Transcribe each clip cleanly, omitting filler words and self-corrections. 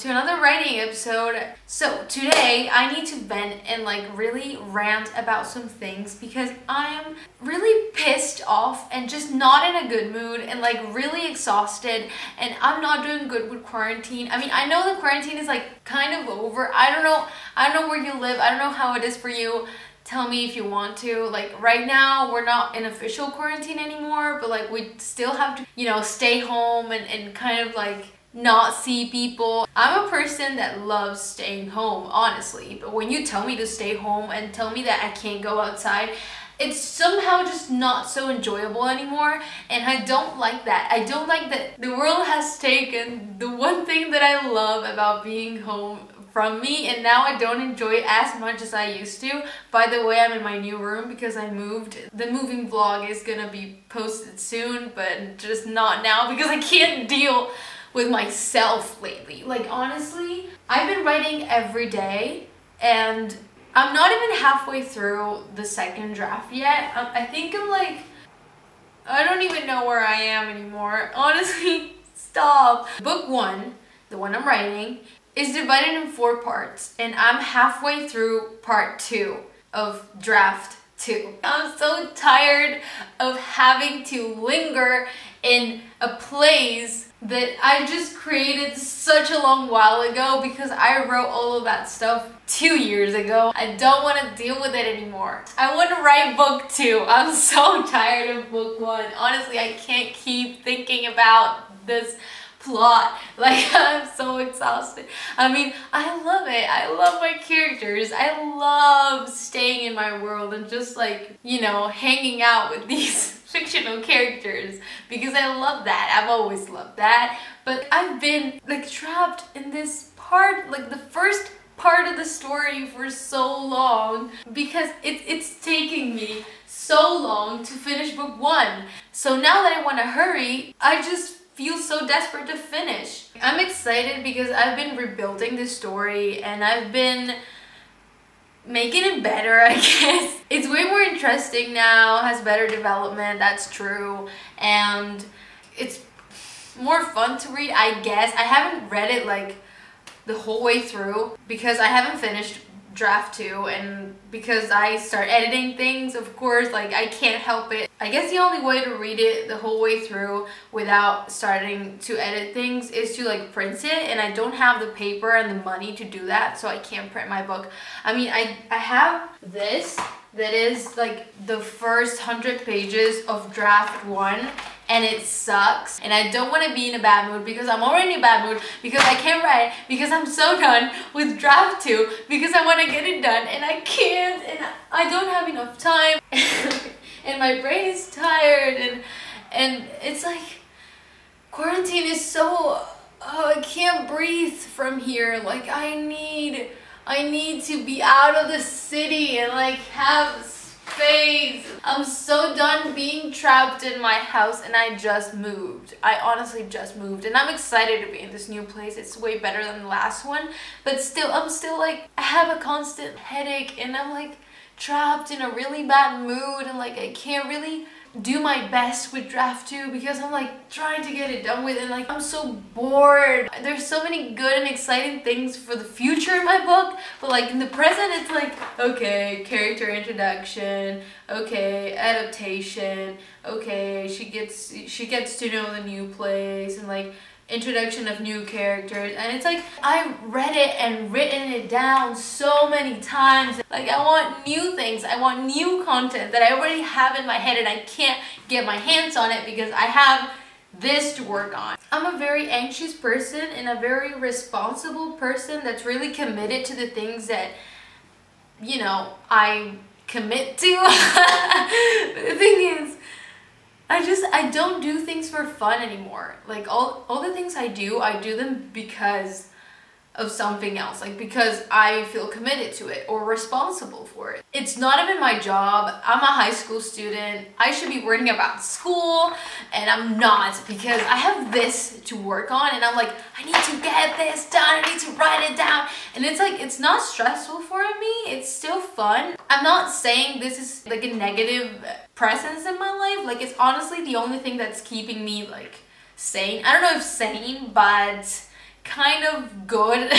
to another writing episode. So today I need to vent and like really rant about some things because I'm really pissed off and just not in a good mood and like really exhausted, and I'm not doing good with quarantine. I mean, I know the quarantine is like kind of over. I don't know where you live. I don't know how it is for you. Tell me if you want to. Like right now we're not in official quarantine anymore, but like we still have to, you know, stay home and kind of like not see people. I'm a person that loves staying home, honestly, but when you tell me to stay home and tell me that I can't go outside, it's somehow just not so enjoyable anymore, and I don't like that. I don't like that the world has taken the one thing that I love about being home from me, and now I don't enjoy it as much as I used to. By the way, I'm in my new room because I moved. The moving vlog is gonna be posted soon, but just not now because I can't deal with myself lately. Like honestly, I've been writing every day and I'm not even halfway through the second draft yet. I think I'm like, I don't even know where I am anymore. Honestly, stop. Book 1, the one I'm writing, is divided in 4 parts, and I'm halfway through part 2 of draft 2. I'm so tired of having to linger in a place that I just created such a long while ago because I wrote all of that stuff 2 years ago. I don't want to deal with it anymore. I want to write book 2. I'm so tired of book 1. Honestly, I can't keep thinking about this plot. Like, I'm so exhausted. I mean, I love it. I love my characters. I love staying in my world and just like, you know, hanging out with these fictional characters because I love that. I've always loved that. But I've been like trapped in this part, like the first part of the story for so long because it's taking me so long to finish book 1. So now that I want to hurry, I just feel so desperate to finish. I'm excited because I've been rebuilding this story and I've been making it better, I guess. It's way more interesting now, has better development, that's true, and it's more fun to read, I guess. I haven't read it like the whole way through because I haven't finished draft 2, and because I start editing things, of course, like I can't help it. I guess the only way to read it the whole way through without starting to edit things is to like print it, and I don't have the paper and the money to do that, so I can't print my book. I mean, I have this that is like the first 100 pages of draft 1, and it sucks, and I don't want to be in a bad mood because I'm already in a bad mood because I can't write because I'm so done with draft 2 because I want to get it done and I can't, and I don't have enough time and my brain is tired, and it's like quarantine is so I can't breathe from here. Like I need to be out of the city and like have space. I'm so done being trapped in my house, and I just moved. I honestly just moved, and I'm excited to be in this new place. It's way better than the last one, but still, I'm still like, I have a constant headache, and I'm like trapped in a really bad mood, and like I can't really do my best with draft 2 because I'm like trying to get it done with, and like I'm so bored. There's so many good and exciting things for the future in my book, but like in the present it's like, okay, character introduction, okay, adaptation, okay, she gets to know the new place, and like introduction of new characters, and it's like I read it and written it down so many times. Like I want new things, I want new content that I already have in my head, and I can't get my hands on it because I have this to work on. I'm a very anxious person and a very responsible person that's really committed to the things that, you know, I commit to. But the thing is, I don't do things for fun anymore. Like all the things I do them because of something else, like because I feel committed to it or responsible for it. It's not even my job. I'm a high school student. I should be worrying about school, and I'm not because I have this to work on, and I'm like, I need to get this done, I need to write it down, and it's like, it's not stressful for me, it's still fun. I'm not saying this is like a negative presence in my life, like it's honestly the only thing that's keeping me like sane. I don't know if sane, but kind of good.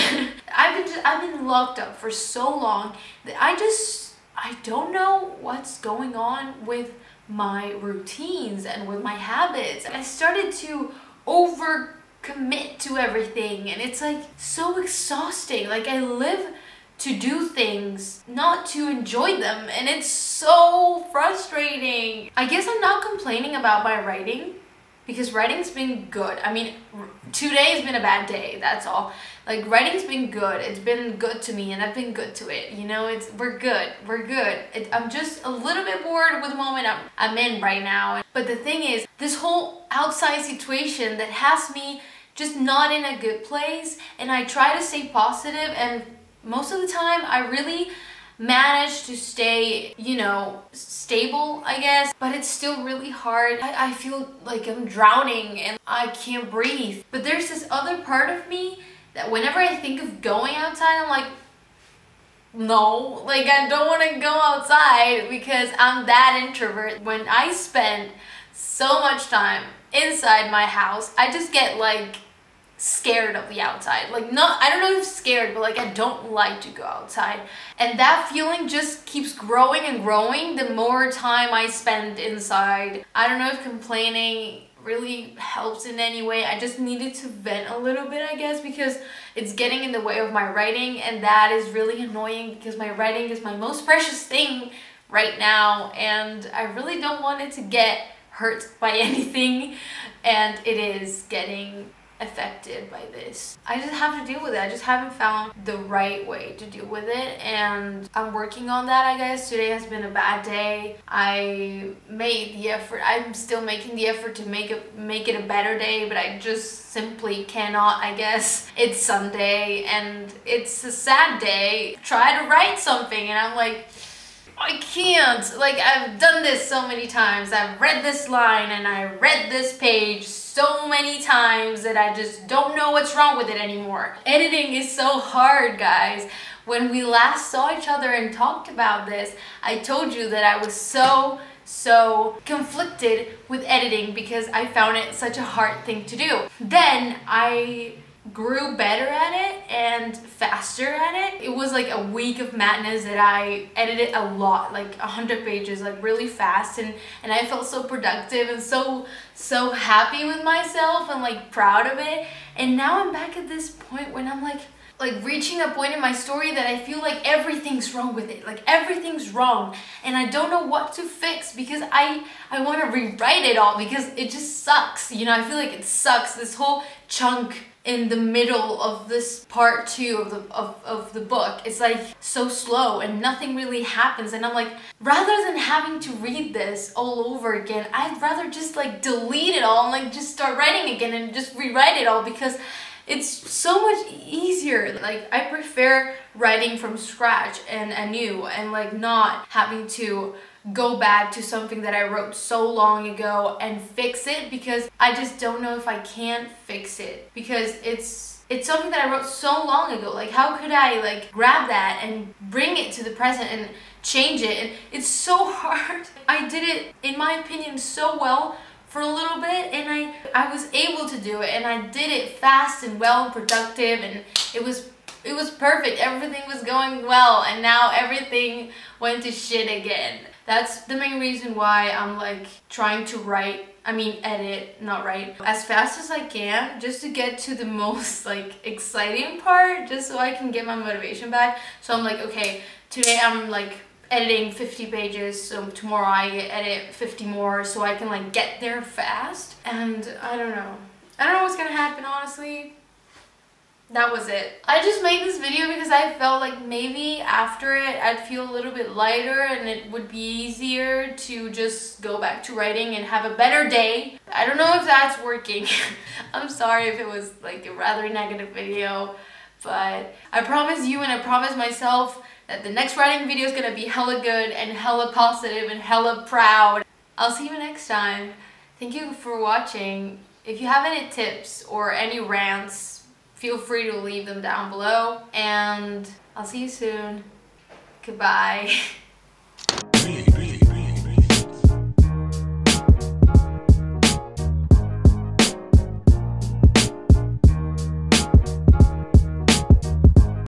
I've been locked up for so long that I don't know what's going on with my routines and with my habits. I started to overcommit to everything, and it's like so exhausting. Like I live to do things, not to enjoy them, and it's so frustrating. I guess I'm not complaining about my writing, because writing's been good. I mean, today has been a bad day, that's all. Like, writing's been good. It's been good to me, and I've been good to it. You know, we're good. I'm just a little bit bored with the moment I'm in right now. But the thing is, this whole outside situation that has me just not in a good place, and I try to stay positive, and most of the time I really manage to stay, you know, stable, I guess, but it's still really hard. I feel like I'm drowning and I can't breathe. But there's this other part of me that whenever I think of going outside, I'm like, no, like I don't want to go outside because I'm that introvert. When I spend so much time inside my house, I just get like scared of the outside. Like, not, I don't know if scared, but like I don't like to go outside, and that feeling just keeps growing and growing the more time I spend inside. I don't know if complaining really helps in any way. I just needed to vent a little bit, I guess, because it's getting in the way of my writing, and that is really annoying because my writing is my most precious thing right now, and I really don't want it to get hurt by anything, and it is getting affected by this. I just have to deal with it. I just haven't found the right way to deal with it, and I'm working on that, I guess. Today has been a bad day. I made the effort. I'm still making the effort to make it a better day, but I just simply cannot, I guess. It's Sunday and it's a sad day. Try to write something and I'm like, I can't. Like, I've done this so many times. I've read this line and I read this page so many times that I just don't know what's wrong with it anymore. Editing is so hard, guys. When we last saw each other and talked about this, I told you that I was so conflicted with editing because I found it such a hard thing to do. Then I grew better at it and faster at it. It was like a week of madness that I edited a lot, like 100 pages, like really fast, and I felt so productive and so happy with myself and like proud of it. And now I'm back at this point when I'm like reaching a point in my story that I feel like everything's wrong with it. Like everything's wrong and I don't know what to fix because I want to rewrite it all because it just sucks. You know, I feel like it sucks. This whole chunk in the middle of this part 2 of the book, it's like so slow and nothing really happens, and I'm like, rather than having to read this all over again, I'd rather just like delete it all and like just start writing again and just rewrite it all because it's so much easier. Like, I prefer writing from scratch and anew and like not having to go back to something that I wrote so long ago and fix it, because I just don't know if I can fix it because it's something that I wrote so long ago. Like, how could I like grab that and bring it to the present and change it? And it's so hard. I did it, in my opinion, so well for a little bit, and I was able to do it, and I did it fast and well and productive, and it was perfect. Everything was going well, and now everything went to shit again. That's the main reason why I'm like trying to edit, not write, as fast as I can, just to get to the most like exciting part, just so I can get my motivation back. So I'm like, okay, today I'm like editing 50 pages, so tomorrow I edit 50 more so I can like get there fast. And I don't know what's gonna happen, honestly. That was it. I just made this video because I felt like maybe after it I'd feel a little bit lighter and it would be easier to just go back to writing and have a better day. I don't know if that's working. I'm sorry if it was like a rather negative video, but I promise you and I promise myself that the next writing video is gonna be hella good and hella positive and hella proud. I'll see you next time. Thank you for watching. If you have any tips or any rants, feel free to leave them down below, and I'll see you soon. Goodbye.